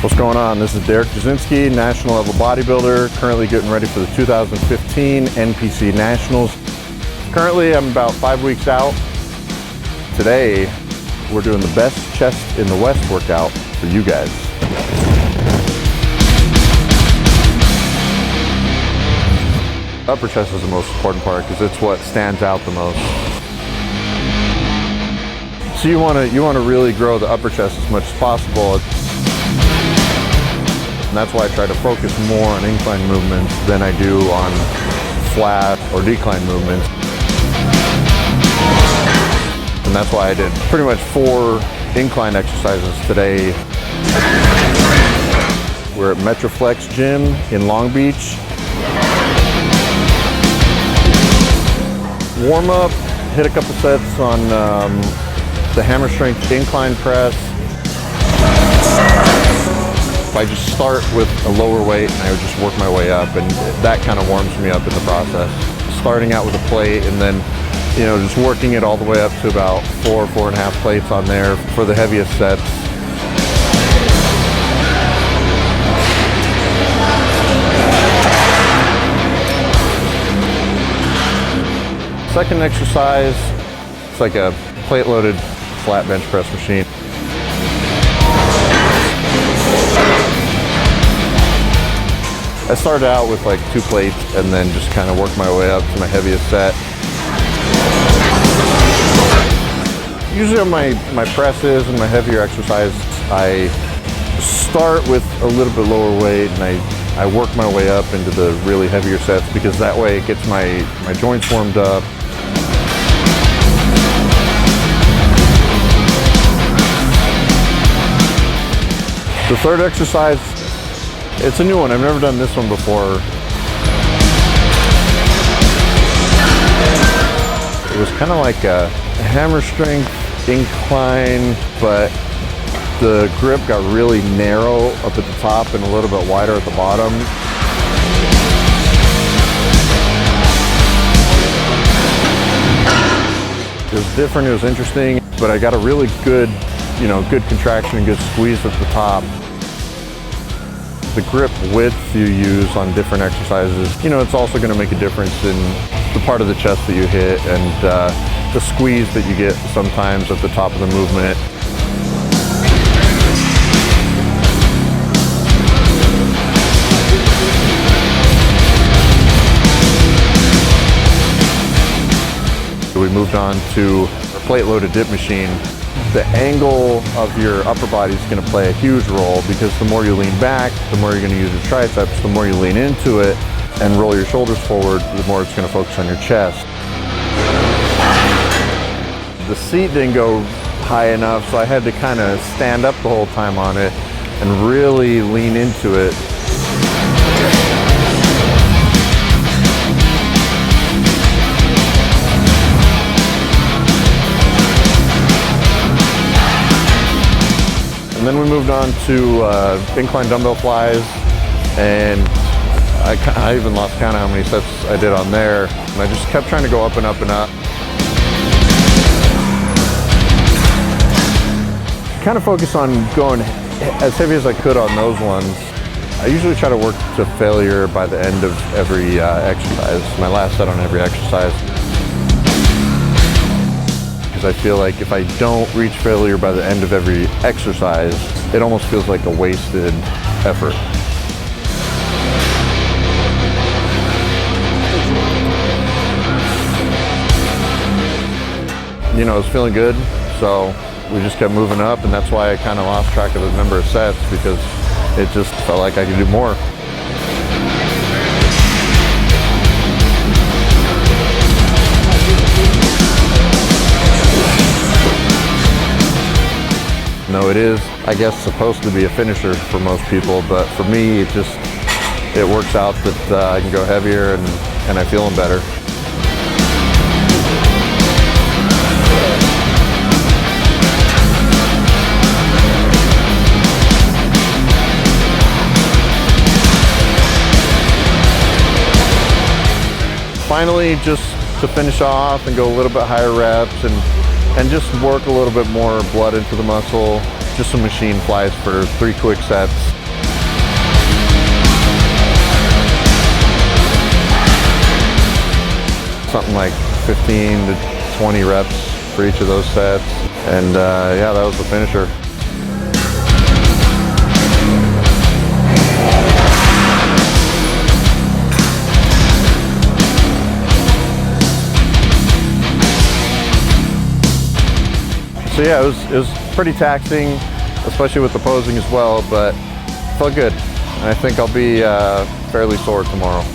What's going on? This is Derek Duszynski, national level bodybuilder, currently getting ready for the 2015 NPC Nationals. Currently, I'm about 5 weeks out. Today, we're doing the best chest in the West workout for you guys. Upper chest is the most important part because it's what stands out the most. So you want to really grow the upper chest as much as possible. And that's why I try to focus more on incline movements than I do on flat or decline movements. And that's why I did pretty much 4 incline exercises today. We're at Metroflex Gym in Long Beach. Warm up, hit a couple sets on the hammer strength incline press. I just start with a lower weight and I would just work my way up, and that kind of warms me up in the process. Starting out with a plate and then, just working it all the way up to about 4.5 plates on there for the heaviest sets. Second exercise, it's like a plate-loaded flat bench press machine. I started out with like 2 plates and then just kind of worked my way up to my heaviest set. Usually on my presses and my heavier exercise, I start with a little bit lower weight and I work my way up into the really heavier sets because that way it gets my joints warmed up. The third exercise, it's a new one. I've never done this one before. It was kind of like a hammer strength incline, but the grip got really narrow up at the top and a little bit wider at the bottom. It was different, it was interesting, but I got a really good, good contraction and good squeeze at the top. The grip width you use on different exercises, it's also going to make a difference in the part of the chest that you hit and the squeeze that you get sometimes at the top of the movement. We moved on to a plate-loaded dip machine. The angle of your upper body is going to play a huge role because the more you lean back, the more you're going to use your triceps, the more you lean into it and roll your shoulders forward, the more it's going to focus on your chest. The seat didn't go high enough, so I had to kind of stand up the whole time on it and really lean into it. And then we moved on to incline dumbbell flies, and I even lost count of how many sets I did on there. And I just kept trying to go up and up and up. Kind of focus on going as heavy as I could on those ones. I usually try to work to failure by the end of every exercise, my last set on every exercise. I feel like if I don't reach failure by the end of every exercise, it almost feels like a wasted effort. I was feeling good, so we just kept moving up, and that's why I kind of lost track of the number of sets because it just felt like I could do more. No, it is, I guess, supposed to be a finisher for most people, but for me, it works out that I can go heavier and I feel better. Finally, just to finish off and go a little bit higher reps and just work a little bit more blood into the muscle. Just some machine flies for 3 quick sets. something like 15 to 20 reps for each of those sets. And yeah, that was the finisher. So yeah, it was pretty taxing, especially with the posing as well, but felt good. And I think I'll be fairly sore tomorrow.